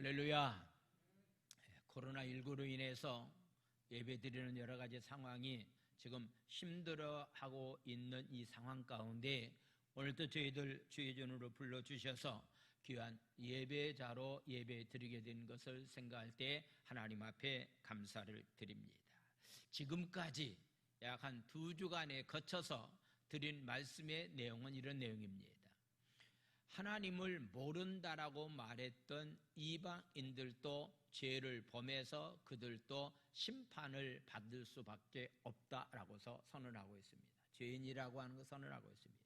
할렐루야. 코로나19로 인해서 예배드리는 여러 가지 상황이 지금 힘들어하고 있는 이 상황 가운데 오늘도 저희들 주의전으로 불러주셔서 귀한 예배자로 예배드리게 된 것을 생각할 때 하나님 앞에 감사를 드립니다. 지금까지 약 한 2주간에 거쳐서 드린 말씀의 내용은 이런 내용입니다. 하나님을 모른다라고 말했던 이방인들도 죄를 범해서 그들도 심판을 받을 수밖에 없다라고서 선언하고 있습니다. 죄인이라고 하는 거 선언하고 있습니다.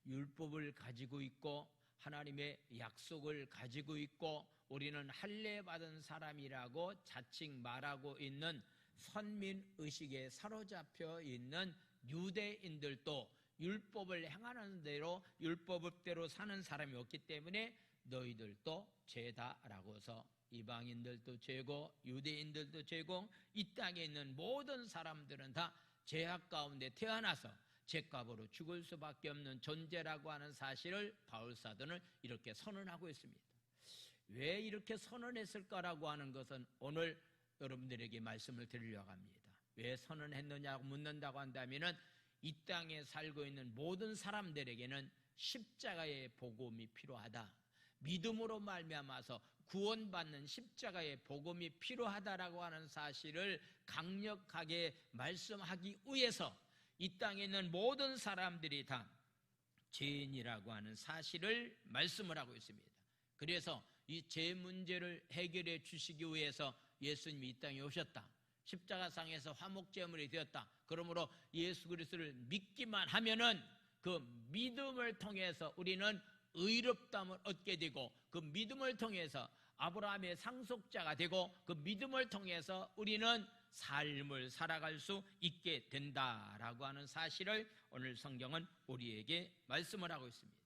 율법을 가지고 있고 하나님의 약속을 가지고 있고 우리는 할례 받은 사람이라고 자칭 말하고 있는 선민의식에 사로잡혀 있는 유대인들도 율법을 행하는 대로 율법대로 사는 사람이 없기 때문에 너희들도 죄다라고서 이방인들도 죄고 유대인들도 죄고 이 땅에 있는 모든 사람들은 다 죄악 가운데 태어나서 죄값으로 죽을 수밖에 없는 존재라고 하는 사실을 바울사도는 이렇게 선언하고 있습니다. 왜 이렇게 선언했을까라고 하는 것은 오늘 여러분들에게 말씀을 드리려고 합니다. 왜 선언했느냐고 묻는다고 한다면은 이 땅에 살고 있는 모든 사람들에게는 십자가의 복음이 필요하다. 믿음으로 말미암아서 구원받는 십자가의 복음이 필요하다라고 하는 사실을 강력하게 말씀하기 위해서 이 땅에 있는 모든 사람들이 다 죄인이라고 하는 사실을 말씀을 하고 있습니다. 그래서 이 죄 문제를 해결해 주시기 위해서 예수님이 이 땅에 오셨다. 십자가상에서 화목제물이 되었다. 그러므로 예수 그리스도를 믿기만 하면은 그 믿음을 통해서 우리는 의롭다함을 얻게 되고 그 믿음을 통해서 아브라함의 상속자가 되고 그 믿음을 통해서 우리는 삶을 살아갈 수 있게 된다라고 하는 사실을 오늘 성경은 우리에게 말씀을 하고 있습니다.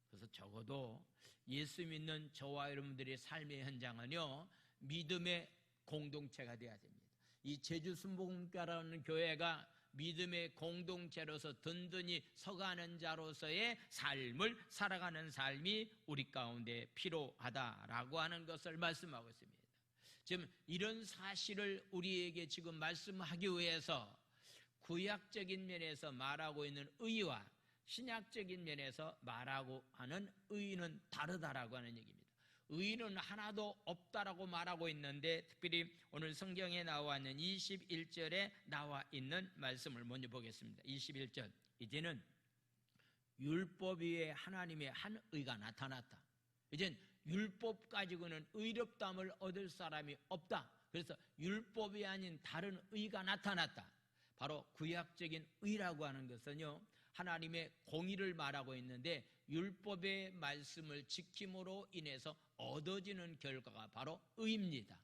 그래서 적어도 예수 믿는 저와 여러분들의 삶의 현장은요, 믿음의 공동체가 되어야 됩니다. 이 제주순복음교회라는 교회가 믿음의 공동체로서 든든히 서가는 자로서의 삶을 살아가는 삶이 우리 가운데 필요하다라고 하는 것을 말씀하고 있습니다. 지금 이런 사실을 우리에게 지금 말씀하기 위해서 구약적인 면에서 말하고 있는 의와 신약적인 면에서 말하고 하는 의는 다르다라고 하는 얘기입니다. 의는 하나도 없다라고 말하고 있는데 특별히 오늘 성경에 나와 있는 21절에 나와 있는 말씀을 먼저 보겠습니다. 21절, 이제는 율법 위에 하나님의 한 의가 나타났다. 이젠 율법 가지고는 의롭다함을 얻을 사람이 없다. 그래서 율법이 아닌 다른 의가 나타났다. 바로 구약적인 의라고 하는 것은요, 하나님의 공의를 말하고 있는데 율법의 말씀을 지킴으로 인해서 얻어지는 결과가 바로 의입니다.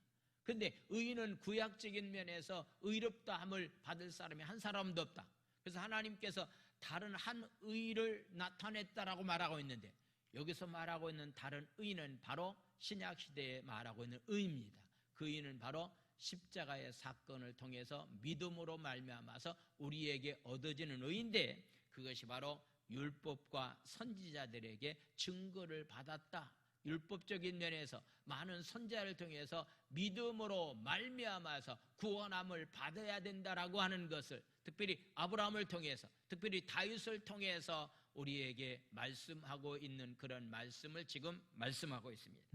그런데 의는 구약적인 면에서 의롭다함을 받을 사람이 한 사람도 없다. 그래서 하나님께서 다른 한 의를 나타냈다라고 말하고 있는데 여기서 말하고 있는 다른 의는 바로 신약시대에 말하고 있는 의입니다. 그 의는 바로 십자가의 사건을 통해서 믿음으로 말미암아서 우리에게 얻어지는 의인데 그것이 바로 율법과 선지자들에게 증거를 받았다. 율법적인 면에서 많은 선지자를 통해서 믿음으로 말미암아서 구원함을 받아야 된다라고 하는 것을 특별히 아브라함을 통해서 특별히 다윗을 통해서 우리에게 말씀하고 있는 그런 말씀을 지금 말씀하고 있습니다.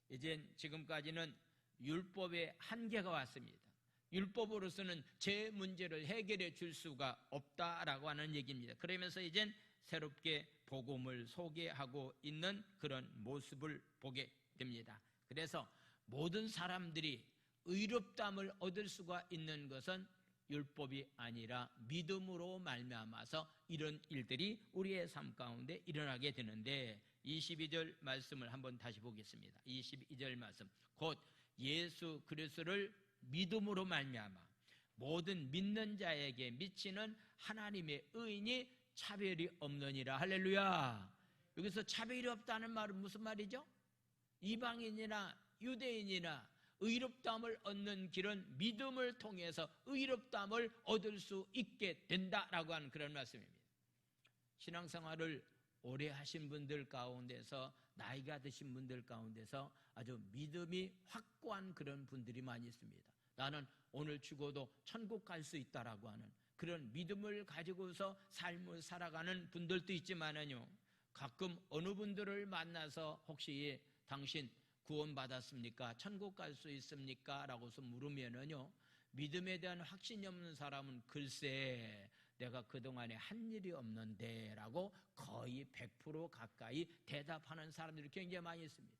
이젠 지금까지는 율법의 한계가 왔습니다. 율법으로서는 죄 문제를 해결해 줄 수가 없다라고 하는 얘기입니다. 그러면서 이젠 새롭게 복음을 소개하고 있는 그런 모습을 보게 됩니다. 그래서 모든 사람들이 의롭다함을 얻을 수가 있는 것은 율법이 아니라 믿음으로 말미암아서 이런 일들이 우리의 삶 가운데 일어나게 되는데 22절 말씀을 한번 다시 보겠습니다. 22절 말씀, 곧 예수 그리스도를 믿음으로 말미암아 모든 믿는 자에게 미치는 하나님의 의인이 차별이 없느니라. 할렐루야. 여기서 차별이 없다는 말은 무슨 말이죠? 이방인이나 유대인이나 의롭다함을 얻는 길은 믿음을 통해서 의롭다함을 얻을 수 있게 된다라고 하는 그런 말씀입니다. 신앙생활을 오래 하신 분들 가운데서, 나이가 드신 분들 가운데서 아주 믿음이 확고한 그런 분들이 많이 있습니다. 나는 오늘 죽어도 천국 갈 수 있다라고 하는 그런 믿음을 가지고서 삶을 살아가는 분들도 있지만은요, 가끔 어느 분들을 만나서 혹시 당신 구원받았습니까? 천국 갈 수 있습니까? 라고서 물으면은요, 믿음에 대한 확신이 없는 사람은 글쎄 내가 그동안에 한 일이 없는데 라고 거의 100% 가까이 대답하는 사람들이 굉장히 많이 있습니다.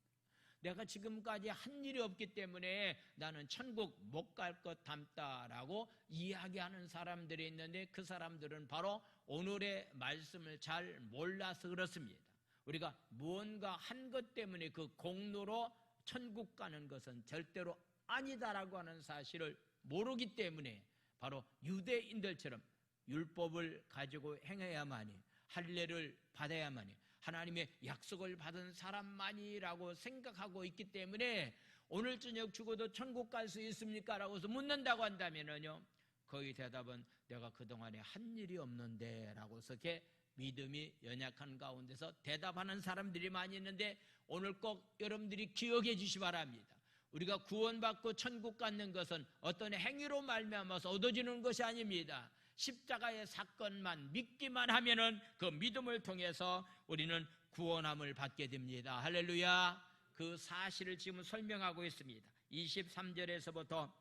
내가 지금까지 한 일이 없기 때문에 나는 천국 못 갈 것 같다라고 이야기하는 사람들이 있는데, 그 사람들은 바로 오늘의 말씀을 잘 몰라서 그렇습니다. 우리가 무언가 한 것 때문에 그 공로로 천국 가는 것은 절대로 아니다라고 하는 사실을 모르기 때문에, 바로 유대인들처럼 율법을 가지고 행해야만이, 할례를 받아야만이, 하나님의 약속을 받은 사람만이라고 생각하고 있기 때문에 오늘 저녁 죽어도 천국 갈 수 있습니까? 라고 해서 묻는다고 한다면요, 거의 대답은 내가 그동안에 한 일이 없는데 라고 해서 이렇게 믿음이 연약한 가운데서 대답하는 사람들이 많이 있는데, 오늘 꼭 여러분들이 기억해 주시기 바랍니다. 우리가 구원받고 천국 가는 것은 어떤 행위로 말미암아서 얻어지는 것이 아닙니다. 십자가의 사건만 믿기만 하면은 그 믿음을 통해서 우리는 구원함을 받게 됩니다. 할렐루야. 그 사실을 지금 설명하고 있습니다. 23절에서부터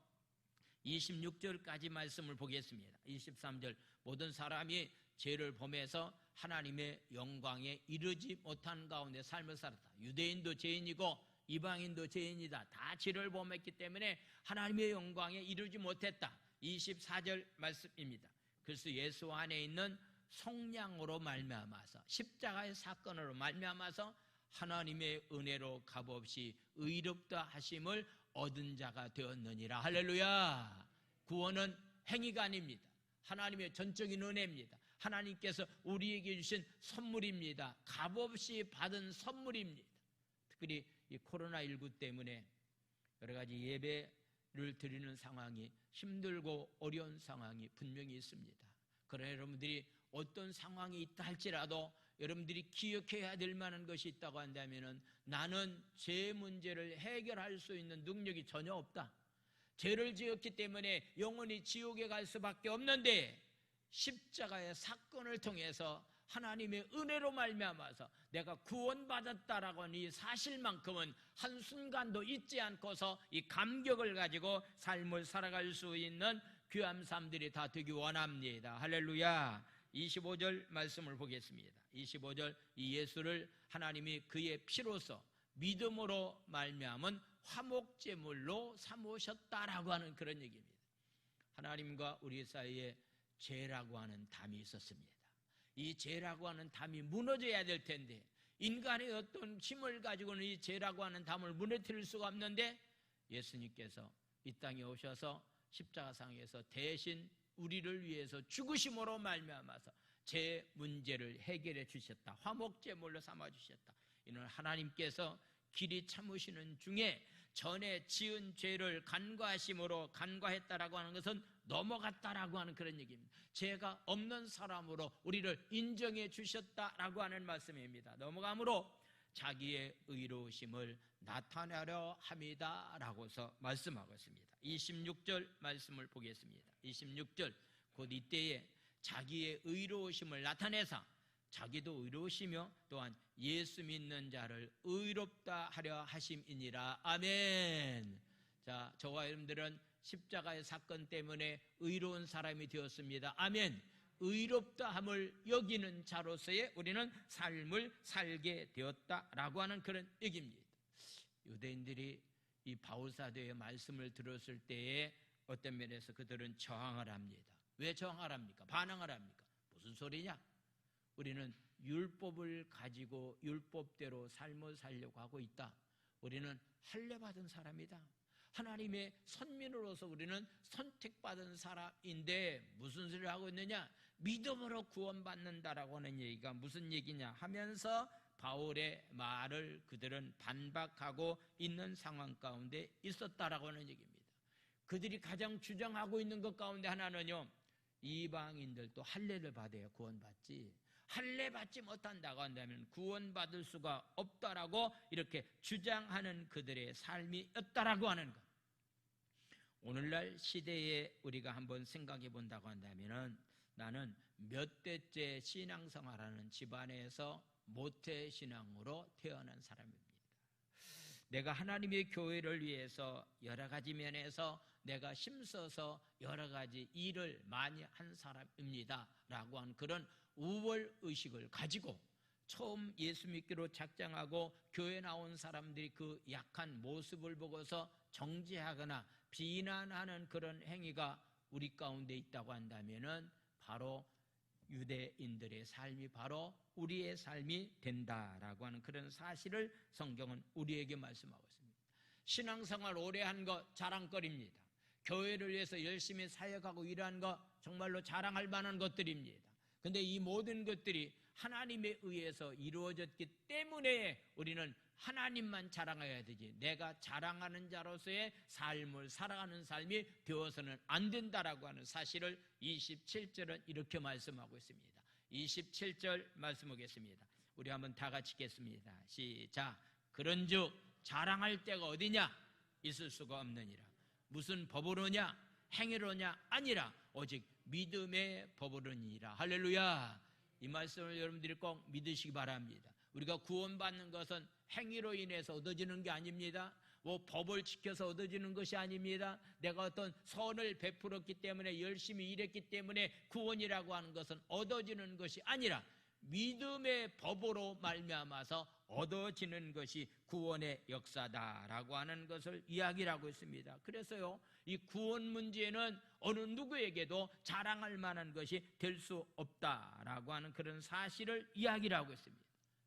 26절까지 말씀을 보겠습니다. 23절, 모든 사람이 죄를 범해서 하나님의 영광에 이르지 못한 가운데 삶을 살았다. 유대인도 죄인이고 이방인도 죄인이다. 다 죄를 범했기 때문에 하나님의 영광에 이르지 못했다. 24절 말씀입니다. 그래서 예수 안에 있는 속량으로 말미암아서, 십자가의 사건으로 말미암아서 하나님의 은혜로 값없이 의롭다 하심을 얻은 자가 되었느니라. 할렐루야. 구원은 행위가 아닙니다. 하나님의 전적인 은혜입니다. 하나님께서 우리에게 주신 선물입니다. 값없이 받은 선물입니다. 특별히 이 코로나19 때문에 여러 가지 예배를 드리는 상황이 힘들고 어려운 상황이 분명히 있습니다. 그러나 여러분들이 어떤 상황이 있다 할지라도 여러분들이 기억해야 될 만한 것이 있다고 한다면, 나는 죄 문제를 해결할 수 있는 능력이 전혀 없다. 죄를 지었기 때문에 영원히 지옥에 갈 수밖에 없는데, 십자가의 사건을 통해서 하나님의 은혜로 말미암아서 내가 구원받았다라고 하는 이 사실만큼은 한순간도 잊지 않고서 이 감격을 가지고 삶을 살아갈 수 있는 귀한 삶들이 다 되기 원합니다. 할렐루야. 25절 말씀을 보겠습니다. 25절, 이 예수를 하나님이 그의 피로서 믿음으로 말미암은 화목제물로 삼으셨다라고 하는 그런 얘기입니다. 하나님과 우리 사이에 죄라고 하는 담이 있었습니다. 이 죄라고 하는 담이 무너져야 될 텐데, 인간의 어떤 힘을 가지고는 이 죄라고 하는 담을 무너뜨릴 수가 없는데, 예수님께서 이 땅에 오셔서 십자가상에서 대신 우리를 위해서 죽으심으로 말미암아서 죄 문제를 해결해 주셨다. 화목제물로 삼아 주셨다. 이는 하나님께서 길이 참으시는 중에 전에 지은 죄를 간과하심으로, 간과했다라고 하는 것은 넘어갔다라고 하는 그런 얘기입니다. 죄가 없는 사람으로 우리를 인정해 주셨다라고 하는 말씀입니다. 넘어감으로 자기의 의로우심을 나타내려 함이다라고서 말씀하고 있습니다. 26절 말씀을 보겠습니다. 26절, 곧 이때에 자기의 의로우심을 나타내사 자기도 의로우시며 또한 예수 믿는 자를 의롭다 하려 하심이니라. 아멘. 자, 저와 여러분들은 십자가의 사건 때문에 의로운 사람이 되었습니다. 아멘. 의롭다함을 여기는 자로서의 우리는 삶을 살게 되었다라고 하는 그런 얘기입니다. 유대인들이 이 바울사도의 말씀을 들었을 때에 어떤 면에서 그들은 저항을 합니다. 왜 저항을 합니까? 반항을 합니까? 무슨 소리냐? 우리는 율법을 가지고 율법대로 삶을 살려고 하고 있다. 우리는 할례 받은 사람이다. 하나님의 선민으로서 우리는 선택받은 사람인데 무슨 소리를 하고 있느냐? 믿음으로 구원받는다라고 하는 얘기가 무슨 얘기냐 하면서 바울의 말을 그들은 반박하고 있는 상황 가운데 있었다라고 하는 얘기입니다. 그들이 가장 주장하고 있는 것 가운데 하나는요, 이방인들도 할례를 받아야 구원받지, 할례 받지 못한다고 한다면 구원받을 수가 없다라고 이렇게 주장하는 그들의 삶이었다라고 하는 것. 오늘날 시대에 우리가 한번 생각해 본다고 한다면 나는 몇 대째 신앙생활하는 집안에서 모태신앙으로 태어난 사람입니다. 내가 하나님의 교회를 위해서 여러 가지 면에서 내가 힘써서 여러 가지 일을 많이 한 사람입니다 라고 한 그런 우월의식을 가지고 처음 예수 믿기로 작정하고 교회 나온 사람들이 그 약한 모습을 보고서 정죄하거나 비난하는 그런 행위가 우리 가운데 있다고 한다면 바로 유대인들의 삶이 바로 우리의 삶이 된다라고 하는 그런 사실을 성경은 우리에게 말씀하고 있습니다. 신앙생활 오래 한 거 자랑거리입니다. 교회를 위해서 열심히 사역하고 일한 거 정말로 자랑할 만한 것들입니다. 그런데 이 모든 것들이 하나님에 의해서 이루어졌기 때문에 우리는 하나님만 자랑해야 되지 내가 자랑하는 자로서의 삶을 살아가는 삶이 되어서는 안 된다라고 하는 사실을 27절은 이렇게 말씀하고 있습니다. 27절 말씀하겠습니다. 우리 한번 다 같이 읽겠습니다. 시작. 그런즉 자랑할 데가 어디냐? 있을 수가 없느니라. 무슨 법으로냐? 행위로냐? 아니라 오직 믿음의 법으로니라. 할렐루야. 이 말씀을 여러분들이 꼭 믿으시기 바랍니다. 우리가 구원받는 것은 행위로 인해서 얻어지는 게 아닙니다. 뭐 법을 지켜서 얻어지는 것이 아닙니다. 내가 어떤 선을 베풀었기 때문에 열심히 일했기 때문에 구원이라고 하는 것은 얻어지는 것이 아니라 믿음의 법으로 말미암아서 얻어지는 것이 구원의 역사다라고 하는 것을 이야기를 하고 있습니다. 그래서요, 이 구원 문제는 어느 누구에게도 자랑할 만한 것이 될 수 없다라고 하는 그런 사실을 이야기를 하고 있습니다.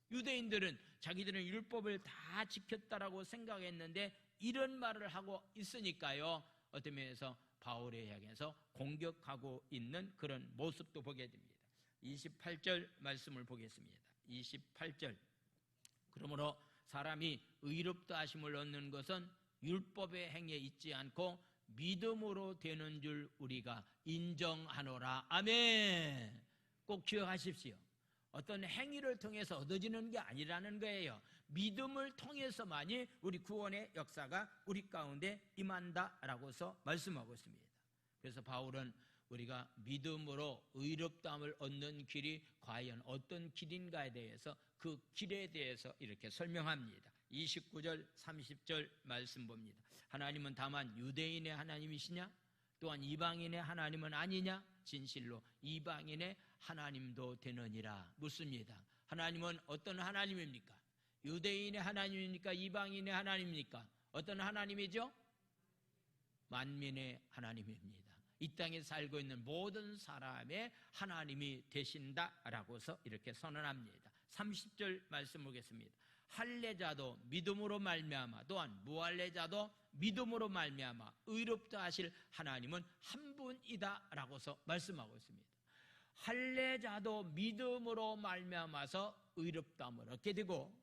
유대인들은 자기들은 율법을 다 지켰다라고 생각했는데 이런 말을 하고 있으니까요, 어떤 면에서 바울에 향해서 공격하고 있는 그런 모습도 보게 됩니다. 28절 말씀을 보겠습니다. 28절. 그러므로 사람이 의롭다 하심을 얻는 것은 율법의 행위에 있지 않고 믿음으로 되는 줄 우리가 인정하노라. 아멘. 꼭 기억하십시오. 어떤 행위를 통해서 얻어지는 게 아니라는 거예요. 믿음을 통해서만이 우리 구원의 역사가 우리 가운데 임한다라고서 말씀하고 있습니다. 그래서 바울은 우리가 믿음으로 의롭다함을 얻는 길이 과연 어떤 길인가에 대해서 그 길에 대해서 이렇게 설명합니다. 29절 30절 말씀 봅니다. 하나님은 다만 유대인의 하나님이시냐? 또한 이방인의 하나님은 아니냐? 진실로 이방인의 하나님도 되느니라. 묻습니다. 하나님은 어떤 하나님입니까? 유대인의 하나님입니까? 이방인의 하나님입니까? 어떤 하나님이죠? 만민의 하나님입니다. 이 땅에 살고 있는 모든 사람의 하나님이 되신다라고서 이렇게 선언합니다. 30절 말씀 보겠습니다. 할례자도 믿음으로 말미암아 또한 무할례자도 믿음으로 말미암아 의롭다 하실 하나님은 한 분이다라고서 말씀하고 있습니다. 할례자도 믿음으로 말미암아서 의롭다함을 얻게 되고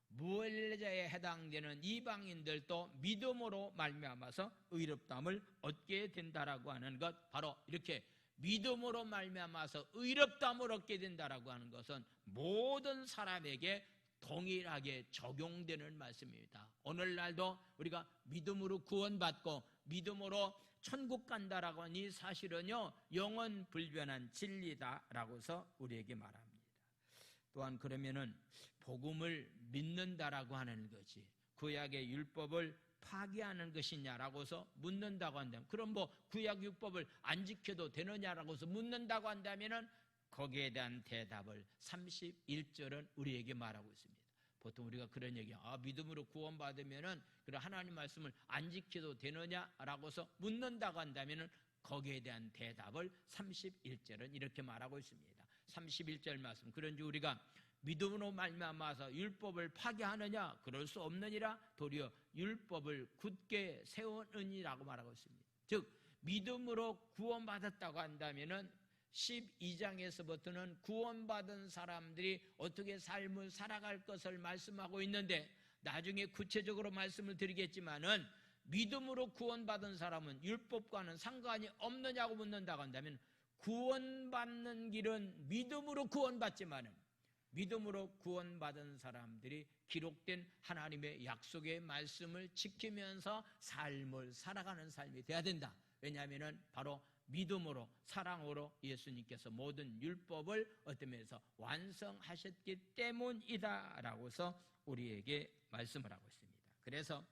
무할례자에 해당되는 이방인들도 믿음으로 말미암아서 의롭다함을 얻게 된다라고 하는 것, 바로 이렇게 믿음으로 말미암아서 의롭다함을 얻게 된다라고 하는 것은 모든 사람에게 동일하게 적용되는 말씀입니다. 오늘날도 우리가 믿음으로 구원받고 믿음으로 천국 간다라고 하는 이 사실은요, 영원 불변한 진리다라고서 우리에게 말합니다. 또한 그러면은 복음을 믿는다라고 하는 것이 구약의 율법을 파기하는 것이냐라고서 묻는다고 한다면, 그럼 뭐 구약 율법을 안 지켜도 되느냐라고서 묻는다고 한다면은 거기에 대한 대답을 31절은 우리에게 말하고 있습니다. 보통 우리가 그런 얘기, 믿음으로 구원받으면은 그런 하나님 말씀을 안 지켜도 되느냐라고서 묻는다고 한다면은 거기에 대한 대답을 31절은 이렇게 말하고 있습니다. 31절 말씀. 그런지 우리가 믿음으로 말미암아서 율법을 파괴하느냐? 그럴 수 없느니라. 도리어 율법을 굳게 세우느니라고 말하고 있습니다. 즉 믿음으로 구원받았다고 한다면은 12장에서부터는 구원받은 사람들이 어떻게 삶을 살아갈 것을 말씀하고 있는데, 나중에 구체적으로 말씀을 드리겠지만은 믿음으로 구원받은 사람은 율법과는 상관이 없느냐고 묻는다고 한다면 구원받는 길은 믿음으로 구원받지만은 믿음으로 구원받은 사람들이 기록된 하나님의 약속의 말씀을 지키면서 삶을 살아가는 삶이 돼야 된다. 왜냐하면 바로 믿음으로 사랑으로 예수님께서 모든 율법을 어떤 면에서 완성하셨기 때문이다 라고서 우리에게 말씀을 하고 있습니다. 그래서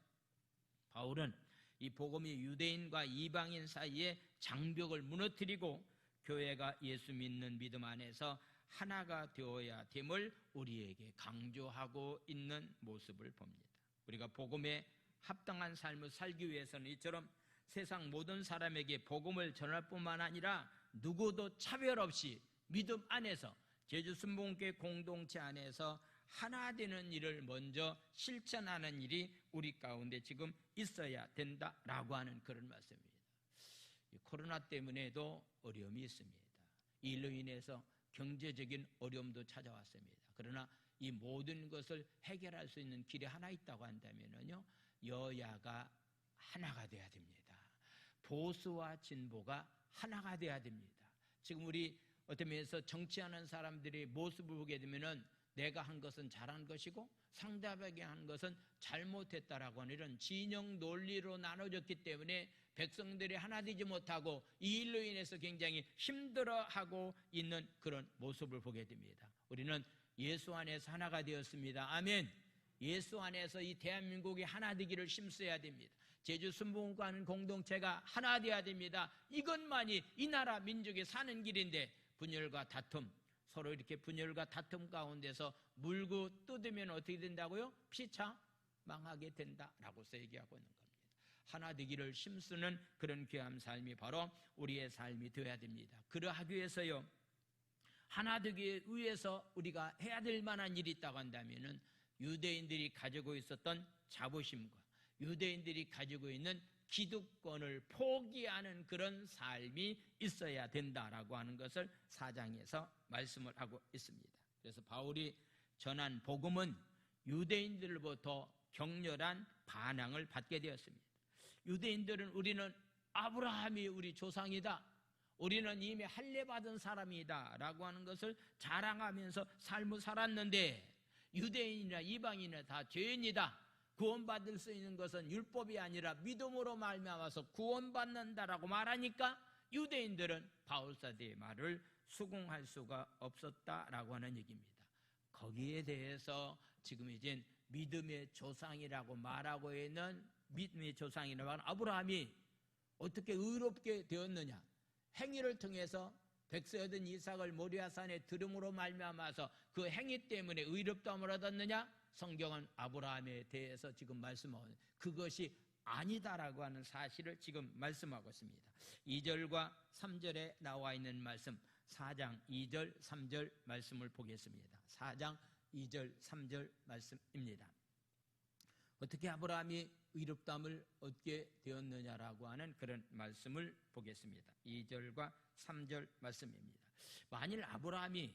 바울은 이 복음이 유대인과 이방인 사이에 장벽을 무너뜨리고 교회가 예수 믿는 믿음 안에서 하나가 되어야 됨을 우리에게 강조하고 있는 모습을 봅니다. 우리가 복음에 합당한 삶을 살기 위해서는 이처럼 세상 모든 사람에게 복음을 전할 뿐만 아니라 누구도 차별 없이 믿음 안에서 제주순복음교회 공동체 안에서 하나 되는 일을 먼저 실천하는 일이 우리 가운데 지금 있어야 된다라고 하는 그런 말씀입니다. 코로나 때문에도 어려움이 있습니다. 이 일로 인해서 경제적인 어려움도 찾아왔습니다. 그러나 이 모든 것을 해결할 수 있는 길이 하나 있다고 한다면요, 여야가 하나가 돼야 됩니다. 보수와 진보가 하나가 돼야 됩니다. 지금 우리 어떤 면에서 정치하는 사람들이 모습을 보게 되면은 내가 한 것은 잘한 것이고 상대방이 한 것은 잘못했다라고 하는 이런 진영 논리로 나눠졌기 때문에 백성들이 하나 되지 못하고 이 일로 인해서 굉장히 힘들어하고 있는 그런 모습을 보게 됩니다. 우리는 예수 안에서 하나가 되었습니다. 아멘. 예수 안에서 이 대한민국이 하나 되기를 힘써야 됩니다. 제주 순복음교회 공동체가 하나 되어야 됩니다. 이것만이 이 나라 민족이 사는 길인데 분열과 다툼, 서로 이렇게 분열과 다툼 가운데서 물고 뜯으면 어떻게 된다고요? 피차 망하게 된다라고서 얘기하고 있는 겁니다. 하나 되기를 힘쓰는 그런 귀한 삶이 바로 우리의 삶이 되어야 됩니다. 그러하기 위해서요, 하나 되기 위해서 우리가 해야 될 만한 일이 있다고 한다면은 유대인들이 가지고 있었던 자부심과 유대인들이 가지고 있는 기득권을 포기하는 그런 삶이 있어야 된다라고 하는 것을 4장에서 말씀을 하고 있습니다. 그래서 바울이 전한 복음은 유대인들로부터 격렬한 반항을 받게 되었습니다. 유대인들은 우리는 아브라함이 우리 조상이다, 우리는 이미 할례받은 사람이다 라고 하는 것을 자랑하면서 삶을 살았는데 유대인이나 이방인이나 다 죄인이다, 구원받을 수 있는 것은 율법이 아니라 믿음으로 말미암아서 구원받는다라고 말하니까 유대인들은 바울사도의 말을 수긍할 수가 없었다라고 하는 얘기입니다. 거기에 대해서 지금 이제 믿음의 조상이라고 말하고 있는 믿음의 조상이라고 하는 아브라함이 어떻게 의롭게 되었느냐, 행위를 통해서 백세 얻은 이삭을 모리아산에 들음으로 말미암아서 그 행위 때문에 의롭다함을 얻었느냐? 성경은 아브라함에 대해서 지금 말씀하고 그것이 아니다라고 하는 사실을 지금 말씀하고 있습니다. 2절과 3절에 나와 있는 말씀, 4장 2절 3절 말씀을 보겠습니다. 4장 2절 3절 말씀입니다. 어떻게 아브라함이 의롭다함을 얻게 되었느냐라고 하는 그런 말씀을 보겠습니다. 2절과 3절 말씀입니다. 만일 아브라함이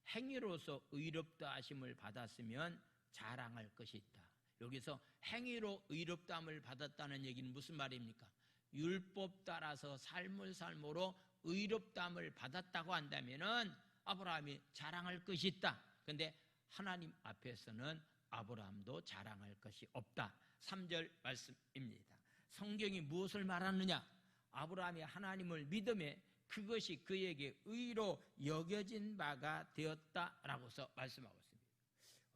행위로서 의롭다 하심을 받았으면 자랑할 것이 있다. 여기서 행위로 의롭다함을 받았다는 얘기는 무슨 말입니까? 율법 따라서 삶으로 의롭다함을 받았다고 한다면은 아브라함이 자랑할 것이 있다. 그런데 하나님 앞에서는 아브라함도 자랑할 것이 없다. 3절 말씀입니다. 성경이 무엇을 말하느냐? 아브라함이 하나님을 믿음에 그것이 그에게 의로 여겨진 바가 되었다라고서 말씀하고 있습니다.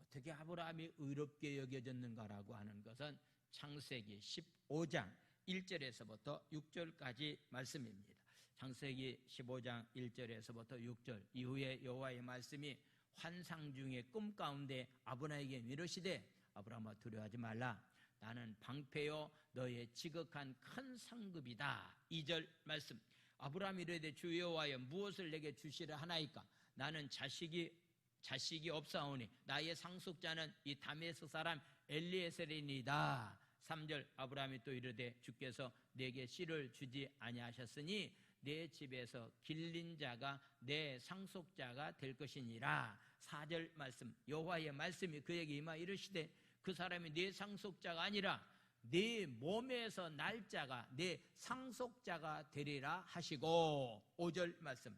어떻게 아브라함이 의롭게 여겨졌는가라고 하는 것은 창세기 15장 1절에서부터 6절까지 말씀입니다. 창세기 15장 1절에서부터 6절 이후에 여호와의 말씀이 환상 중에 꿈 가운데 아브라함에게 이르시되 아브라함아 두려워하지 말라, 나는 방패요 너의 지극한 큰 상급이다. 2절 말씀, 아브라함이 이르되 주 여호와여 무엇을 내게 주시려 하나이까? 나는 자식이 없사오니 나의 상속자는 이 다메섹 사람 엘리에셀이니이다. 3절 아브라함이 또 이르되 주께서 내게 씨를 주지 아니하셨으니 내 집에서 길린 자가 내 상속자가 될 것이니라. 4절 말씀, 여호와의 말씀이 그에게 임하 이르시되 그 사람이 내 상속자가 아니라 네 몸에서 날 자가 내 상속자가 되리라 하시고. 5절 말씀,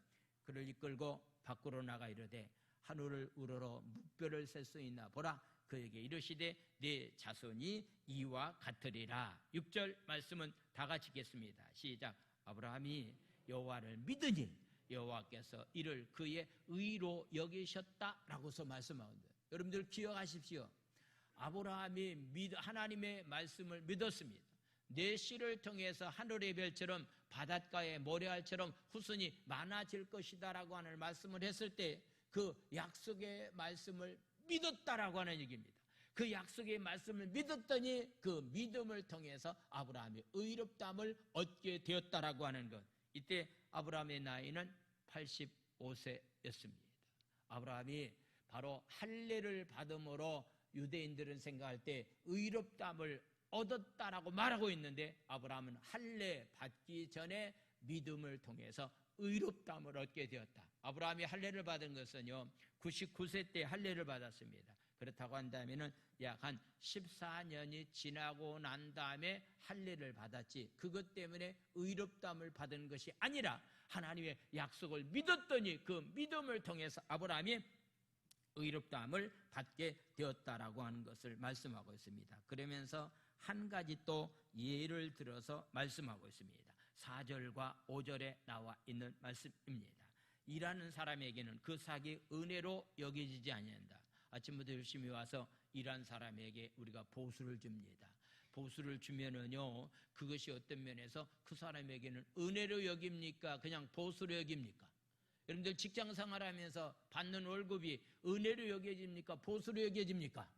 그를 이끌고 밖으로 나가 이르되 하늘을 우러러 묵뼈를 셀 수 있나 보라. 그에게 이르시되 네 자손이 이와 같으리라. 6절 말씀은 다 같이 읽겠습니다. 시작. 아브라함이 여호와를 믿으니 여호와께서 이를 그의 의로 여기셨다라고서 말씀하는데, 여러분들 기억하십시오. 아브라함이 하나님의 말씀을 믿었습니다. 내 씨를 통해서 하늘의 별처럼 바닷가의 모래알처럼 후손이 많아질 것이다라고 하는 말씀을 했을 때 그 약속의 말씀을 믿었다라고 하는 얘기입니다. 그 약속의 말씀을 믿었더니 그 믿음을 통해서 아브라함이 의롭다함을 얻게 되었다라고 하는 것. 이때 아브라함의 나이는 85세였습니다. 아브라함이 바로 할례를 받음으로 유대인들은 생각할 때 의롭다함을 얻었다라고 말하고 있는데, 아브라함은 할례 받기 전에 믿음을 통해서 의롭다함을 얻게 되었다. 아브라함이 할례를 받은 것은요 99세 때 할례를 받았습니다. 그렇다고 한다면은 약 한 14년이 지나고 난 다음에 할례를 받았지, 그것 때문에 의롭다함을 받은 것이 아니라 하나님의 약속을 믿었더니 그 믿음을 통해서 아브라함이 의롭다함을 받게 되었다라고 하는 것을 말씀하고 있습니다. 그러면서 한 가지 또 예를 들어서 말씀하고 있습니다. 4절과 5절에 나와 있는 말씀입니다. 일하는 사람에게는 그 삭이 은혜로 여겨지지 아니한다. 아침부터 열심히 와서 일한 사람에게 우리가 보수를 줍니다. 보수를 주면은요 그것이 어떤 면에서 그 사람에게는 은혜로 여깁니까? 그냥 보수로 여깁니까? 여러분들 직장 생활하면서 받는 월급이 은혜로 여겨집니까? 보수로 여겨집니까?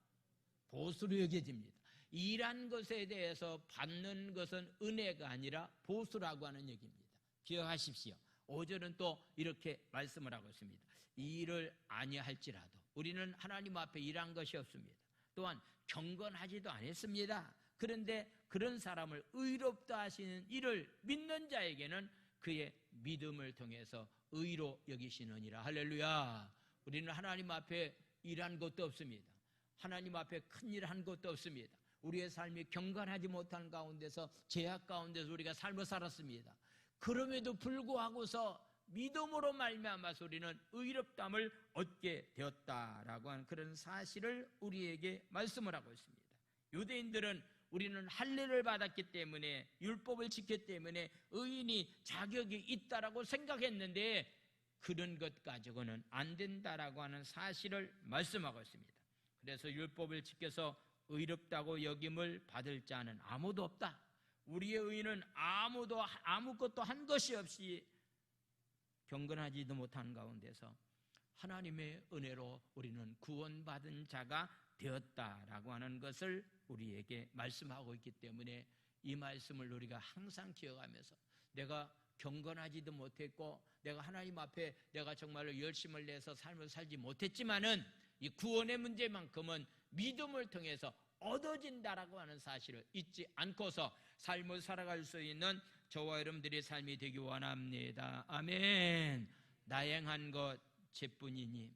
보수로 여겨집니다. 일한 것에 대해서 받는 것은 은혜가 아니라 보수라고 하는 얘기입니다. 기억하십시오. 5절은 또 이렇게 말씀을 하고 있습니다. 이 일을 아니할지라도 우리는 하나님 앞에 일한 것이 없습니다. 또한 경건하지도 않았습니다. 그런데 그런 사람을 의롭다 하시는 이를 믿는 자에게는 그의 믿음을 통해서 의로 여기시느니라. 할렐루야. 우리는 하나님 앞에 일한 것도 없습니다. 하나님 앞에 큰일 한 것도 없습니다. 우리의 삶이 경건하지 못한 가운데서, 죄악 가운데서 우리가 삶을 살았습니다. 그럼에도 불구하고서 믿음으로 말미암아서 우리는 의롭다함을 얻게 되었다라고 하는 그런 사실을 우리에게 말씀을 하고 있습니다. 유대인들은 우리는 할례를 받았기 때문에, 율법을 지켰기 때문에 의인이 자격이 있다라고 생각했는데 그런 것 가지고는 안 된다라고 하는 사실을 말씀하고 있습니다. 그래서 율법을 지켜서 의롭다고 여김을 받을 자는 아무도 없다. 우리의 의인은 아무것도 한 것이 없이 경건하지도 못한 가운데서 하나님의 은혜로 우리는 구원받은 자가 되었다라고 하는 것을 우리에게 말씀하고 있기 때문에 이 말씀을 우리가 항상 기억하면서, 내가 경건하지도 못했고 내가 하나님 앞에 내가 정말로 열심을 내서 삶을 살지 못했지만은 이 구원의 문제만큼은 믿음을 통해서 얻어진다라고 하는 사실을 잊지 않고서 삶을 살아갈 수 있는 저와 여러분들의 삶이 되기 원합니다. 아멘. 나행한 것 제뿐이니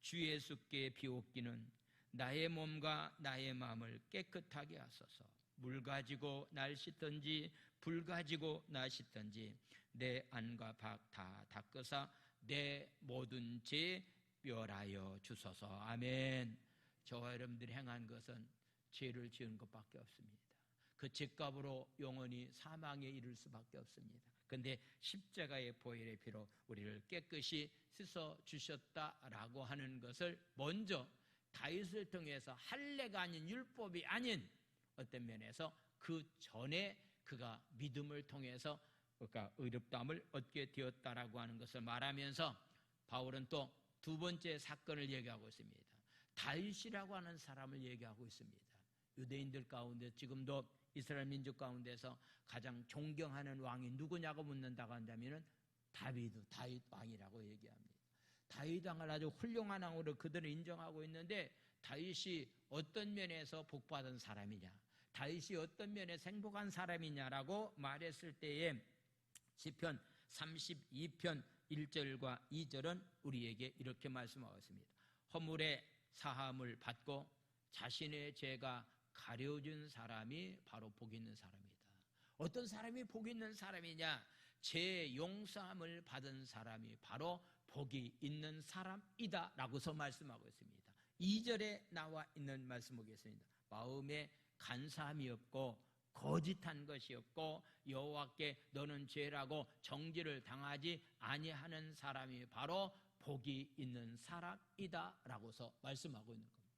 주 예수께 비옵기는 나의 몸과 나의 마음을 깨끗하게 하소서. 물 가지고 날 씻든지 불 가지고 나 씻든지 내 안과 밖 다 닦으사 내 모든 죄 멸하여 주소서. 아멘. 저와 여러분들이 행한 것은 죄를 지은 것밖에 없습니다. 그 죄값으로 영원히 사망에 이를 수밖에 없습니다. 그런데 십자가의 보혈의 피로 우리를 깨끗이 씻어 주셨다라고 하는 것을 먼저 다윗을 통해서, 할례가 아닌 율법이 아닌 어떤 면에서 그 전에 그가 믿음을 통해서 그가 의롭다함을 얻게 되었다라고 하는 것을 말하면서 바울은 또 두 번째 사건을 얘기하고 있습니다. 다윗이라고 하는 사람을 얘기하고 있습니다. 유대인들 가운데 지금도 이스라엘 민족 가운데서 가장 존경하는 왕이 누구냐고 묻는다고 한다면 다윗 왕이라고 얘기합니다. 다윗 왕을 아주 훌륭한 왕으로 그들은 인정하고 있는데, 다윗이 어떤 면에서 복받은 사람이냐, 다윗이 어떤 면에서 행복한 사람이냐라고 말했을 때에 시편 32편 1절과 2절은 우리에게 이렇게 말씀하고 있습니다. 허물의 사함을 받고 자신의 죄가 가려진 사람이 바로 복 있는 사람이다. 어떤 사람이 복 있는 사람이냐? 죄 용서함을 받은 사람이 바로 복이 있는 사람이다 라고서 말씀하고 있습니다. 2절에 나와 있는 말씀 보겠습니다. 마음에 간사함이 없고 거짓한 것이 없고 여호와께 너는 죄라고 정죄를 당하지 아니하는 사람이 바로 복이 있는 사람이다 라고서 말씀하고 있는 겁니다.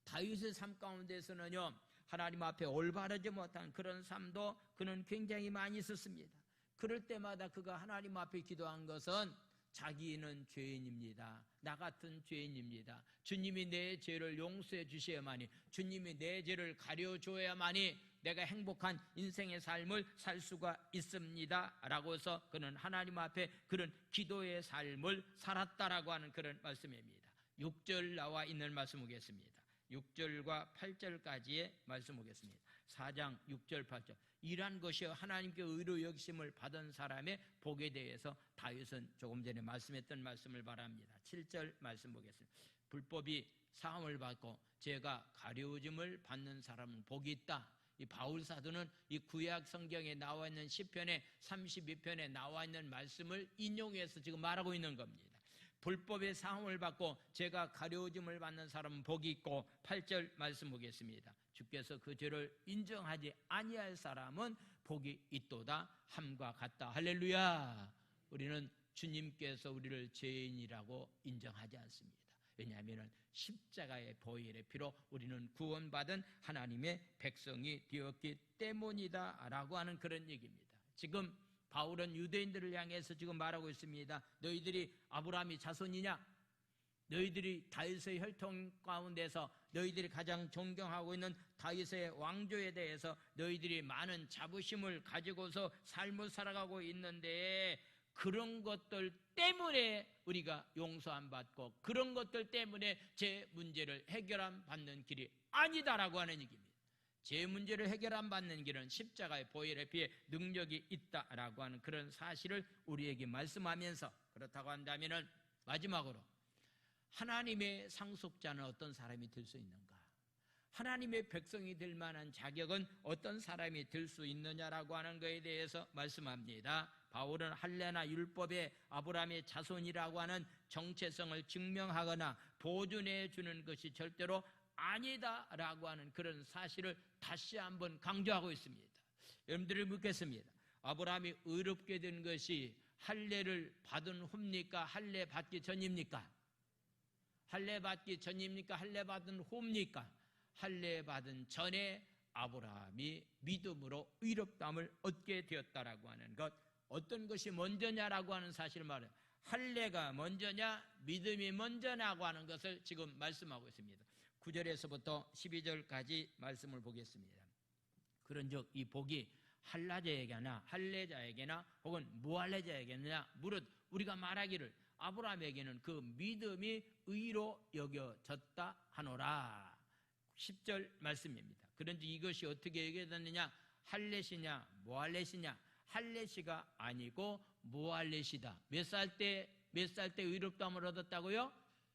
다윗의 삶 가운데서는요, 하나님 앞에 올바르지 못한 그런 삶도 그는 굉장히 많이 있었습니다. 그럴 때마다 그가 하나님 앞에 기도한 것은 자기는 죄인입니다. 나 같은 죄인입니다. 주님이 내 죄를 용서해 주셔야만이, 주님이 내 죄를 가려줘야만이 내가 행복한 인생의 삶을 살 수가 있습니다 라고 해서 그는 하나님 앞에 그런 기도의 삶을 살았다라고 하는 그런 말씀입니다. 6절 나와 있는 말씀 보겠습니다. 6절과 8절까지의 말씀 보겠습니다. 4장 6절 8절. 이러한 것이 하나님께 의로 여기심을 받은 사람의 복에 대해서 다윗은 조금 전에 말씀했던 말씀을 바랍니다. 7절 말씀 보겠습니다. 불법이 사함을 받고 죄가 가려움을 받는 사람은 복이 있다. 이 바울 사도는 이 구약 성경에 나와 있는 시편의 32편에 나와 있는 말씀을 인용해서 지금 말하고 있는 겁니다. 불법의 사함을 받고 죄가 가려움을 받는 사람은 복이 있고, 8절 말씀 보겠습니다. 주께서 그 죄를 인정하지 아니할 사람은 복이 있도다 함과 같다. 할렐루야. 우리는 주님께서 우리를 죄인이라고 인정하지 않습니다. 왜냐하면 십자가의 보혈의 피로 우리는 구원받은 하나님의 백성이 되었기 때문이다 라고 하는 그런 얘기입니다. 지금 바울은 유대인들을 향해서 지금 말하고 있습니다. 너희들이 아브라함이 자손이냐? 너희들이 다윗의 혈통 가운데서 너희들이 가장 존경하고 있는 다윗의 왕조에 대해서 너희들이 많은 자부심을 가지고서 삶을 살아가고 있는데, 그런 것들 때문에 우리가 용서 안 받고 그런 것들 때문에 제 문제를 해결 안 받는 길이 아니다라고 하는 얘기입니다. 제 문제를 해결 안 받는 길은 십자가의 보혈에 비해 능력이 있다라고 하는 그런 사실을 우리에게 말씀하면서, 그렇다고 한다면 마지막으로 하나님의 상속자는 어떤 사람이 될 수 있는가? 하나님의 백성이 될 만한 자격은 어떤 사람이 될 수 있느냐라고 하는 것에 대해서 말씀합니다. 바울은 할례나 율법에 아브라함의 자손이라고 하는 정체성을 증명하거나 보존해 주는 것이 절대로 아니다라고 하는 그런 사실을 다시 한번 강조하고 있습니다. 여러분들을 묻겠습니다. 아브라함이 의롭게 된 것이 할례를 받은 후입니까? 할례 받기 전입니까? 할례 받기 전입니까? 할례 받은 후입니까? 할례 받은 전에 아브라함이 믿음으로 의롭다함을 얻게 되었다라고 하는 것, 어떤 것이 먼저냐라고 하는 사실을 말해요. 할례가 먼저냐 믿음이 먼저냐고 하는 것을 지금 말씀하고 있습니다. 9절에서부터 12절까지 말씀을 보겠습니다. 그런즉 이 복이 할례자에게나 혹은 무할례자에게나 무릇 우리가 말하기를 아브라함에게는 그 믿음이 의로 여겨졌다 하노라. 10절 말씀입니다. 그런데 이것이 어떻게 여겨졌느냐? 할례시냐 무할례시냐? 할례시가 아니고 무할례시다. 몇 살 때 의롭다함을 얻었다고요?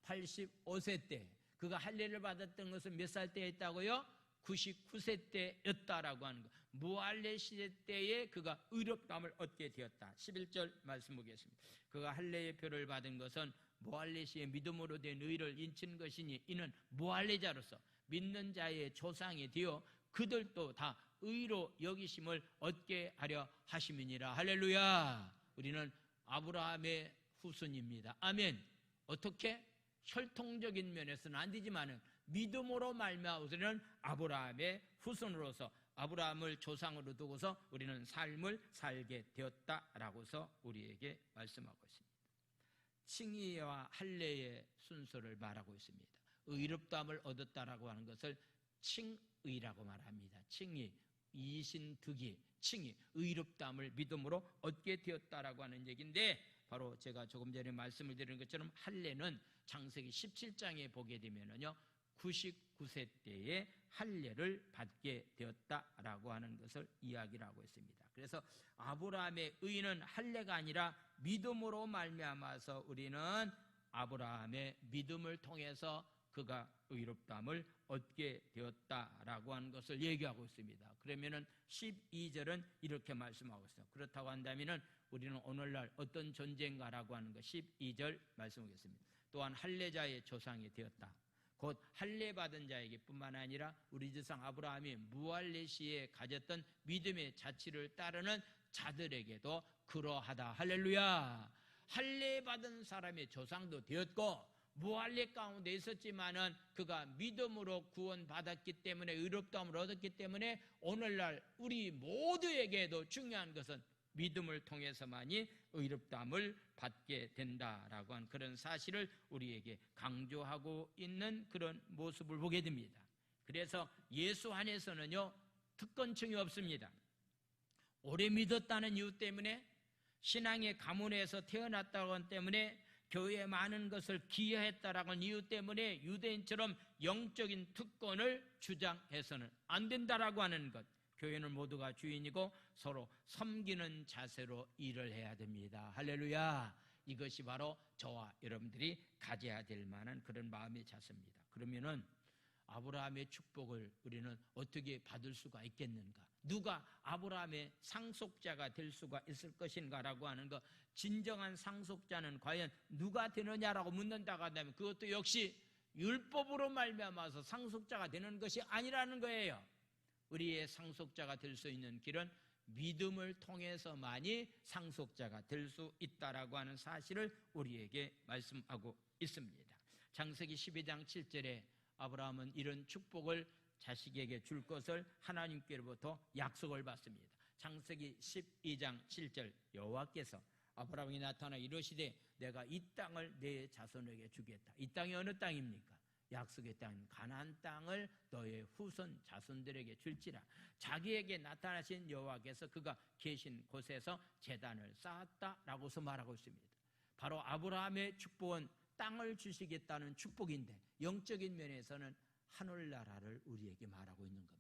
85세 때. 그가 할례를 받았던 것은 몇 살 때 했다고요? 99세 때였다라고 하는 것. 무할례 시대 때에 그가 의롭다함을 얻게 되었다. 11절 말씀 보겠습니다. 그가 할례의 표를 받은 것은 무할례 시에 믿음으로 된 의를 인친 것이니 이는 무할례자로서 믿는 자의 조상이 되어 그들도 다 의로 여기심을 얻게 하려 하심이니라. 할렐루야. 우리는 아브라함의 후손입니다. 아멘. 어떻게? 혈통적인 면에서는 안 되지만은 믿음으로 말미암아 우리는 아브라함의 후손으로서 아브라함을 조상으로 두고서 우리는 삶을 살게 되었다라고서 우리에게 말씀하고 있습니다. 칭의와 할례의 순서를 말하고 있습니다. 의롭다함을 얻었다라고 하는 것을 칭의라고 말합니다. 칭의, 이신득이, 칭의, 의롭다함을 믿음으로 얻게 되었다라고 하는 얘기인데, 바로 제가 조금 전에 말씀을 드린 것처럼 할례는 창세기 17장에 보게 되면은요 99세 때에 할례를 받게 되었다라고 하는 것을 이야기를 하고 있습니다. 그래서 아브라함의 의는 할례가 아니라 믿음으로 말미암아서 우리는 아브라함의 믿음을 통해서 그 그가 의롭다함을 얻게 되었다라고 하는 것을 얘기하고 있습니다. 그러면은 12절은 이렇게 말씀하고 있어요. 그렇다고 한다면은 우리는 오늘날 어떤 존재인가라고 하는 것 12절 말씀하겠습니다. 또한 할례자의 조상이 되었다. 곧 할례받은 자에게 뿐만 아니라 우리 조상 아브라함이 무할례 시에 가졌던 믿음의 자취를 따르는 자들에게도 그러하다. 할렐루야. 할례받은 사람의 조상도 되었고 무할례 가운데 있었지만은 그가 믿음으로 구원받았기 때문에 의롭다함을 얻었기 때문에 오늘날 우리 모두에게도 중요한 것은 믿음을 통해서만이 의롭다함을 받게 된다라고 한 그런 사실을 우리에게 강조하고 있는 그런 모습을 보게 됩니다. 그래서 예수 안에서는요 특권층이 없습니다. 오래 믿었다는 이유 때문에 신앙의 가문에서 태어났다는 것 때문에 교회에 많은 것을 기여했다라는 이유 때문에 유대인처럼 영적인 특권을 주장해서는 안 된다라고 하는 것. 교회는 모두가 주인이고 서로 섬기는 자세로 일을 해야 됩니다. 할렐루야. 이것이 바로 저와 여러분들이 가져야 될 만한 그런 마음의 자세입니다. 그러면은 아브라함의 축복을 우리는 어떻게 받을 수가 있겠는가? 누가 아브라함의 상속자가 될 수가 있을 것인가라고 하는 것, 진정한 상속자는 과연 누가 되느냐라고 묻는다고 한다면 그것도 역시 율법으로 말미암아서 상속자가 되는 것이 아니라는 거예요. 우리의 상속자가 될 수 있는 길은 믿음을 통해서만이 상속자가 될 수 있다라고 하는 사실을 우리에게 말씀하고 있습니다. 창세기 12장 7절에 아브라함은 이런 축복을 자식에게 줄 것을 하나님께로부터 약속을 받습니다. 창세기 12장 7절 여호와께서 아브라함에게 나타나 이르시되 내가 이 땅을 내 자손에게 주겠다. 이 땅이 어느 땅입니까? 약속의 땅 가나안 땅을 너의 후손 자손들에게 줄지라. 자기에게 나타나신 여호와께서 그가 계신 곳에서 제단을 쌓았다라고서 말하고 있습니다. 바로 아브라함의 축복은 땅을 주시겠다는 축복인데 영적인 면에서는 하늘나라를 우리에게 말하고 있는 겁니다.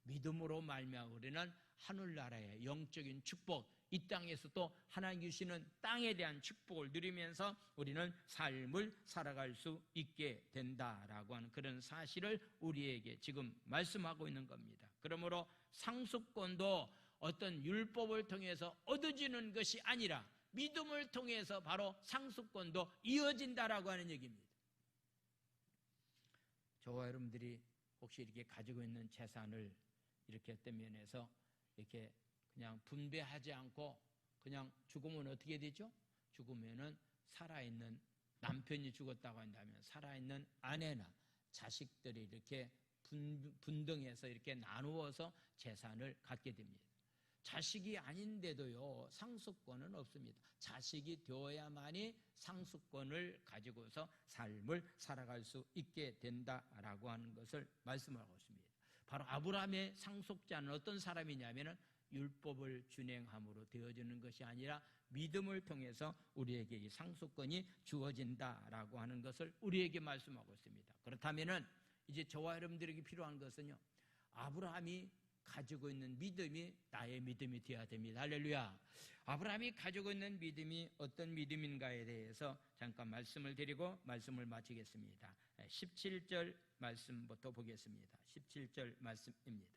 믿음으로 말미암아 우리는 하늘나라의 영적인 축복, 이 땅에서도 하나님 주시는 땅에 대한 축복을 누리면서 우리는 삶을 살아갈 수 있게 된다라고 하는 그런 사실을 우리에게 지금 말씀하고 있는 겁니다. 그러므로 상속권도 어떤 율법을 통해서 얻어지는 것이 아니라 믿음을 통해서 바로 상속권도 이어진다라고 하는 얘기입니다. 저와 여러분들이 혹시 이렇게 가지고 있는 재산을 이렇게 어떤 면에서 이렇게 그냥 분배하지 않고 그냥 죽으면 어떻게 되죠? 죽으면은 살아있는 남편이 죽었다고 한다면 살아있는 아내나 자식들이 이렇게 분등해서 이렇게 나누어서 재산을 갖게 됩니다. 자식이 아닌데도요 상속권은 없습니다. 자식이 되어야만이 상속권을 가지고서 삶을 살아갈 수 있게 된다라고 하는 것을 말씀하고 있습니다. 바로 아브라함의 상속자는 어떤 사람이냐면은 율법을 준행함으로 되어지는 것이 아니라 믿음을 통해서 우리에게 이 상속권이 주어진다라고 하는 것을 우리에게 말씀하고 있습니다. 그렇다면은 이제 저와 여러분들에게 필요한 것은요 아브라함이 가지고 있는 믿음이 나의 믿음이 되어야 됩니다. 할렐루야. 아브라함이 가지고 있는 믿음이 어떤 믿음인가에 대해서 잠깐 말씀을 드리고 말씀을 마치겠습니다. 17절 말씀부터 보겠습니다. 17절 말씀입니다.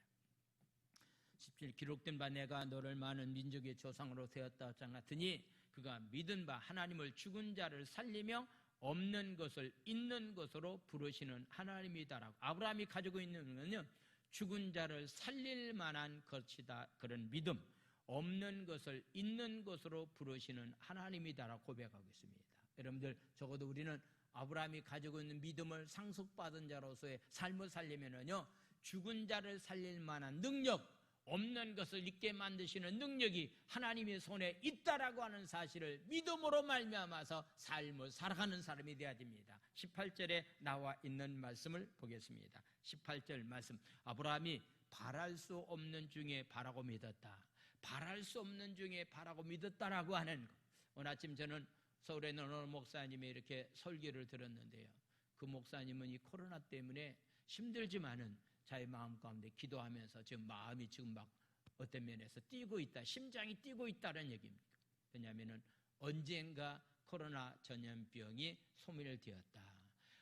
17 기록된 바 내가 너를 많은 민족의 조상으로 세웠다 같으니 그가 믿은 바 하나님을 죽은 자를 살리며 없는 것을 있는 것으로 부르시는 하나님이다라고. 아브라함이 가지고 있는 것은요 죽은 자를 살릴 만한 것이다. 그런 믿음, 없는 것을 있는 것으로 부르시는 하나님이다라고 고백하고 있습니다. 여러분들 적어도 우리는 아브라함이 가지고 있는 믿음을 상속받은 자로서의 삶을 살려면은요 죽은 자를 살릴 만한 능력, 없는 것을 있게 만드시는 능력이 하나님의 손에 있다라고 하는 사실을 믿음으로 말미암아서 삶을 살아가는 사람이 되어야 됩니다. 18절에 나와 있는 말씀을 보겠습니다. 18절 말씀, 아브라함이 바랄 수 없는 중에 바라고 믿었다. 바랄 수 없는 중에 바라고 믿었다라고 하는 것. 오늘 아침 저는 서울에 있는 어느 목사님이 이렇게 설교를 들었는데요, 그 목사님은 이 코로나 때문에 힘들지만은 자기 마음 가운데 기도하면서 지금 마음이 지금 막 어떤 면에서 뛰고 있다, 심장이 뛰고 있다는 얘기입니다. 왜냐하면 언젠가 코로나 전염병이 소멸되었다.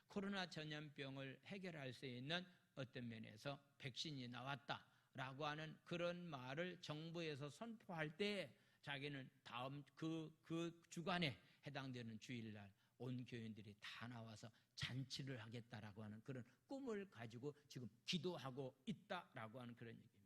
코로나 전염병을 해결할 수 있는 어떤 면에서 백신이 나왔다라고 하는 그런 말을 정부에서 선포할 때 자기는 다음 그 주간에 해당되는 주일날 온 교인들이 다 나와서 잔치를 하겠다라고 하는 그런 꿈을 가지고 지금 기도하고 있다라고 하는 그런 얘기입니다.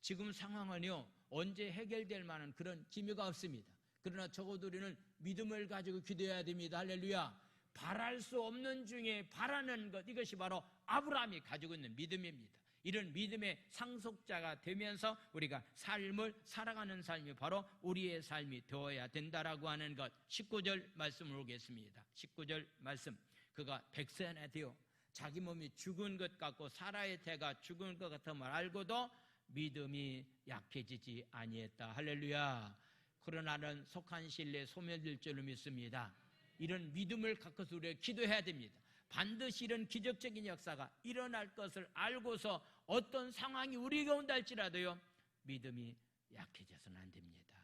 지금 상황은요, 언제 해결될 만한 그런 기미가 없습니다. 그러나 적어도 우리는 믿음을 가지고 기도해야 됩니다. 할렐루야. 바랄 수 없는 중에 바라는 것, 이것이 바로 아브라함이 가지고 있는 믿음입니다. 이런 믿음의 상속자가 되면서 우리가 삶을 살아가는 삶이 바로 우리의 삶이 되어야 된다라고 하는 것. 19절 말씀을 보겠습니다. 19절 말씀. 그가 100세나 되어 자기 몸이 죽은 것 같고 사라의 태가 죽은 것 같음을 알고도 믿음이 약해지지 아니했다. 할렐루야. 코로나는 속한 신뢰에 소멸될 줄로 믿습니다. 이런 믿음을 갖고서 우리가 기도해야 됩니다. 반드시 이런 기적적인 역사가 일어날 것을 알고서 어떤 상황이 우리 가운데 할지라도요, 믿음이 약해져서는 안 됩니다.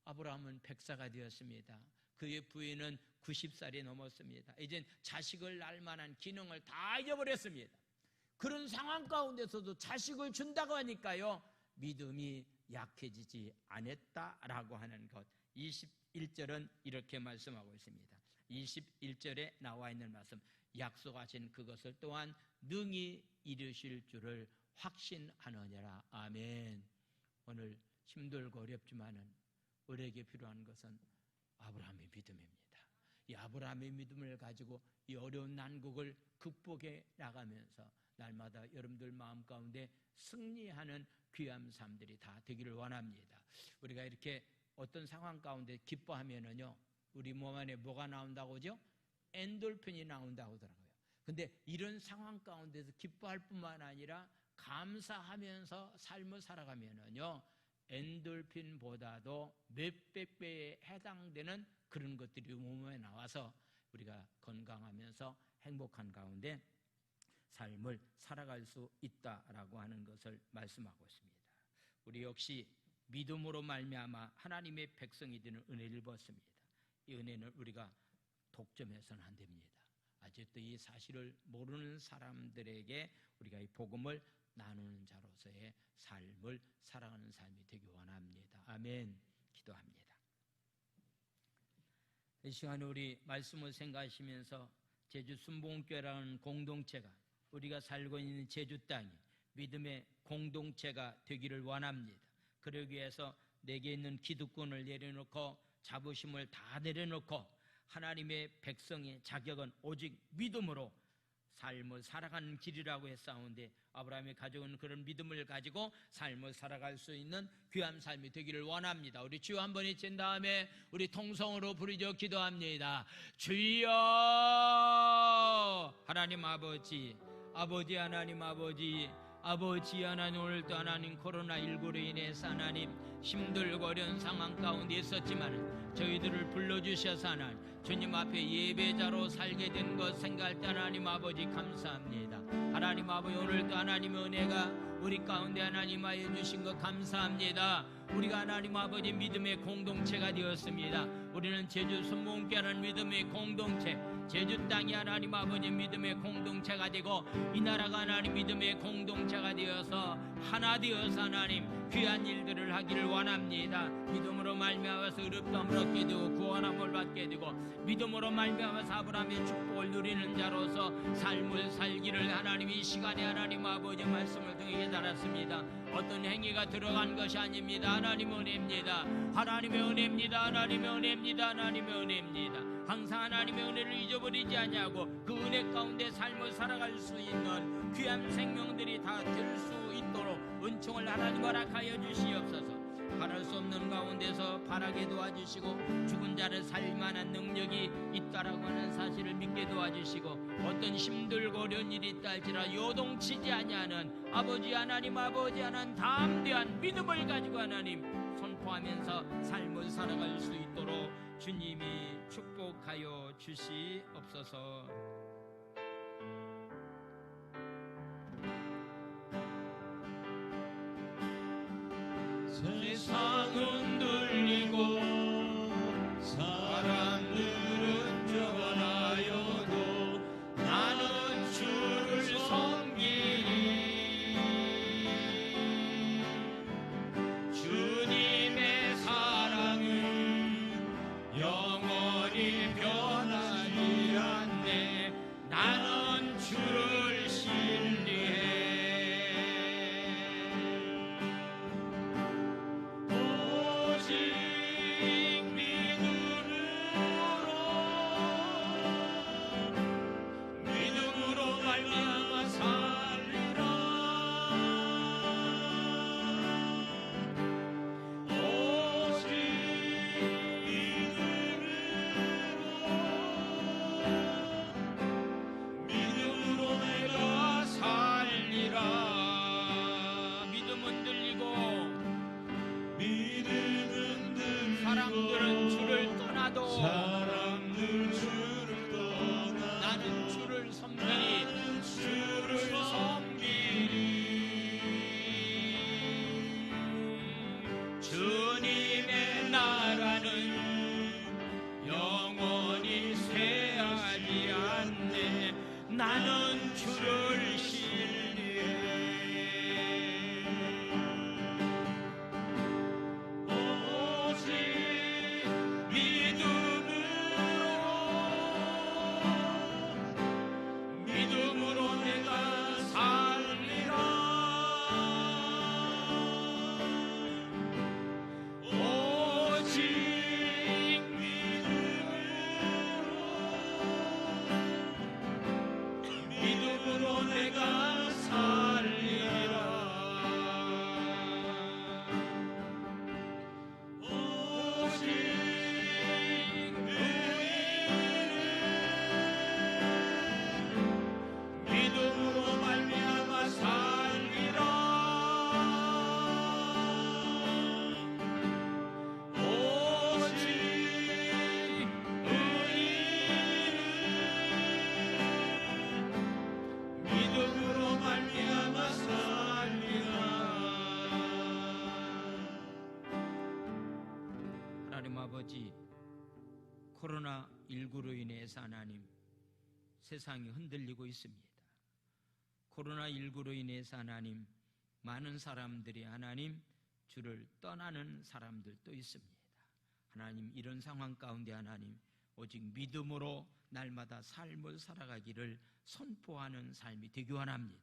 아브라함은 100세가 되었습니다. 그의 부인은 90살이 넘었습니다. 이젠 자식을 낳을 만한 기능을 다 잊어버렸습니다. 그런 상황 가운데서도 자식을 준다고 하니까요, 믿음이 약해지지 않았다라고 하는 것. 21절은 이렇게 말씀하고 있습니다. 21절에 나와 있는 말씀. 약속하신 그것을 또한 능히 이루실 줄을 확신하느니라. 아멘. 오늘 힘들고 어렵지만은 우리에게 필요한 것은 아브라함의 믿음입니다. 이 아브라함의 믿음을 가지고 이 어려운 난국을 극복해 나가면서 날마다 여러분들 마음 가운데 승리하는 귀한 삶들이 다 되기를 원합니다. 우리가 이렇게 어떤 상황 가운데 기뻐하면은요, 우리 몸 안에 뭐가 나온다고 하죠? 엔돌핀이 나온다고 하더라고요. 근데 이런 상황 가운데서 기뻐할 뿐만 아니라 감사하면서 삶을 살아가면은요, 엔돌핀보다도 몇백 배에 해당되는 그런 것들이 몸에 나와서 우리가 건강하면서 행복한 가운데 삶을 살아갈 수 있다라고 하는 것을 말씀하고 있습니다. 우리 역시 믿음으로 말미암아 하나님의 백성이 되는 은혜를 받습니다. 이 은혜는 우리가 독점해서는 안 됩니다. 아직도 이 사실을 모르는 사람들에게 우리가 이 복음을 나누는 자로서의 삶을 살아가는 삶이 되기 원합니다. 아멘. 기도합니다. 이 시간에 우리 말씀을 생각하시면서 제주 순복음교회라는 공동체가, 우리가 살고 있는 제주 땅이 믿음의 공동체가 되기를 원합니다. 그러기 위해서 내게 있는 기득권을 내려놓고 자부심을 다 내려놓고 하나님의 백성의 자격은 오직 믿음으로 삶을 살아가는 길이라고 했사온데, 아브라함이 가져온 그런 믿음을 가지고 삶을 살아갈 수 있는 귀한 삶이 되기를 원합니다. 우리 주여 한번 외친 다음에 우리 통성으로 부르짖어 기도합니다. 주여 하나님 아버지, 아버지 하나님 아버지, 아버지 하나님, 오늘도 하나님 코로나19로 인해서 하나님 힘들고 어려운 상황 가운데 있었지만 저희들을 불러주셔서 하나님 주님 앞에 예배자로 살게 된 것 생각할 때 하나님 아버지 감사합니다. 하나님 아버지, 오늘도 하나님의 은혜가 우리 가운데 하나님 하여 주신 것 감사합니다. 우리가 하나님 아버지 믿음의 공동체가 되었습니다. 우리는 제주 순복음교회라는 믿음의 공동체, 제주 땅이 하나님 아버지 믿음의 공동체가 되고 이 나라가 하나님 믿음의 공동체가 되어서 하나 되어서 하나님 귀한 일들을 하기를 원합니다. 믿음으로 말미암아서 의롭다함을 얻게 되고 구원함을 받게 되고 믿음으로 말미암아서 아브라함의 축복을 누리는 자로서 삶을 살기를 하나님 이 시간에 하나님 아버지 말씀을 통해 깨달았습니다. 어떤 행위가 들어간 것이 아닙니다. 하나님의 은혜입니다. 하나님의 은혜입니다. 하나님의 은혜입니다. 하나님의 은혜입니다. 항상 하나님의 은혜를 잊어버리지 아니하고 그 은혜 가운데 삶을 살아갈 수 있는 귀한 생명들이 다 될 수 있도록 은총을 하나님 허락하여 주시옵소서. 바랄 수 없는 가운데서 바라게 도와주시고 죽은 자를 살릴 만한 능력이 있다라고 하는 사실을 믿게 도와주시고 어떤 힘들고 어려운 일이 있다 할지라 요동치지 아니하는 아버지 하나님, 아버지 하나님 담대한 믿음을 가지고 하나님 선포하면서 삶을 살아갈 수 있도록 주님이 축복하여 주시옵소서. 세상은 들리고 사람들은 적어나여도 나는 아버지, 코로나19로 인해서 하나님 세상이 흔들리고 있습니다. 코로나19로 인해서 하나님 많은 사람들이 하나님 주를 떠나는 사람들도 있습니다. 하나님, 이런 상황 가운데 하나님 오직 믿음으로 날마다 삶을 살아가기를 선포하는 삶이 되기 원합니다.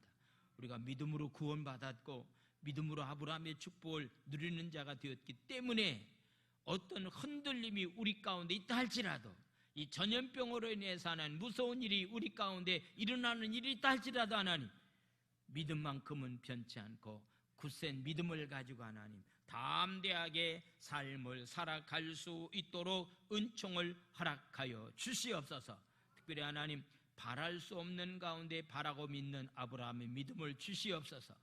우리가 믿음으로 구원받았고 믿음으로 아브라함의 축복을 누리는 자가 되었기 때문에 어떤 흔들림이 우리 가운데 있다 할지라도, 이 전염병으로 인해서 하나님 무서운 일이 우리 가운데 일어나는 일이 있다 할지라도 하나님 믿음만큼은 변치 않고 굳센 믿음을 가지고 하나님 담대하게 삶을 살아갈 수 있도록 은총을 허락하여 주시옵소서. 특별히 하나님 바랄 수 없는 가운데 바라고 믿는 아브라함의 믿음을 주시옵소서.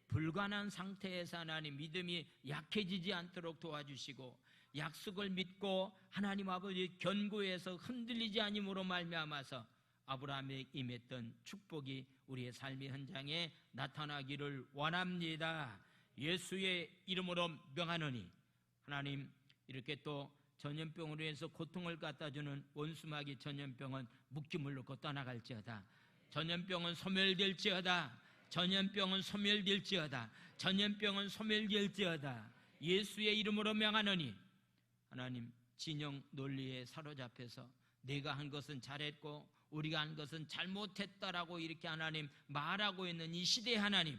불가능한 상태에서 하나님 믿음이 약해지지 않도록 도와주시고, 약속을 믿고 하나님 아버지 견고해서 흔들리지 아니므로 말미암아서 아브라함에 임했던 축복이 우리의 삶의 현장에 나타나기를 원합니다. 예수의 이름으로 명하노니, 하나님 이렇게 또 전염병으로 해서 고통을 갖다주는 원수마귀 전염병은 묶임을 놓고 떠나갈지어다. 전염병은 소멸될지어다. 전염병은 소멸될지어다. 전염병은 소멸될지어다. 예수의 이름으로 명하노니, 하나님 진영 논리에 사로잡혀서 내가 한 것은 잘했고 우리가 한 것은 잘못했다라고 이렇게 하나님 말하고 있는 이 시대에 하나님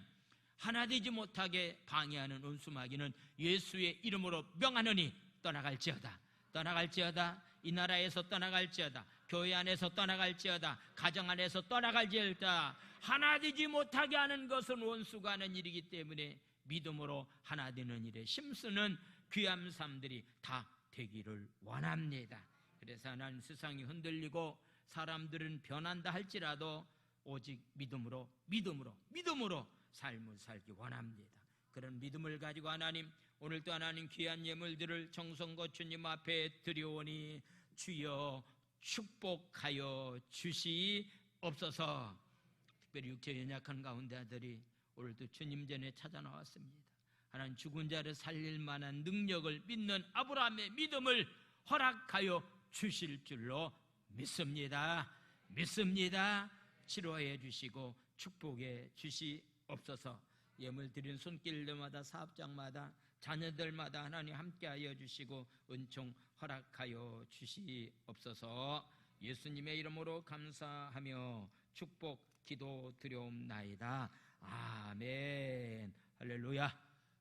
하나 되지 못하게 방해하는 원수마귀는 예수의 이름으로 명하노니 떠나갈지어다. 떠나갈지어다. 이 나라에서 떠나갈지어다. 교회 안에서 떠나갈지어다. 가정 안에서 떠나갈지어다. 하나 되지 못하게 하는 것은 원수가 하는 일이기 때문에 믿음으로 하나 되는 일에 힘쓰는 귀한 삶들이 다 되기를 원합니다. 그래서 하나님 세상이 흔들리고 사람들은 변한다 할지라도 오직 믿음으로 삶을 살기 원합니다. 그런 믿음을 가지고 하나님 오늘도 하나님 귀한 예물들을 정성과 주님 앞에 드려오니 주여 축복하여 주시옵소서. 특별히 육체 연약한 가운데 아들이 오늘도 주님 전에 찾아 나왔습니다. 하나님 죽은 자를 살릴 만한 능력을 믿는 아브라함의 믿음을 허락하여 주실 줄로 믿습니다. 치료해 주시고 축복해 주시옵소서. 예물 드린 손길들마다 사업장마다 자녀들마다 하나님 함께하여 주시고 은총 허락하여 주시옵소서. 예수님의 이름으로 감사하며 축복 기도 드려옵나이다. 아멘. 할렐루야.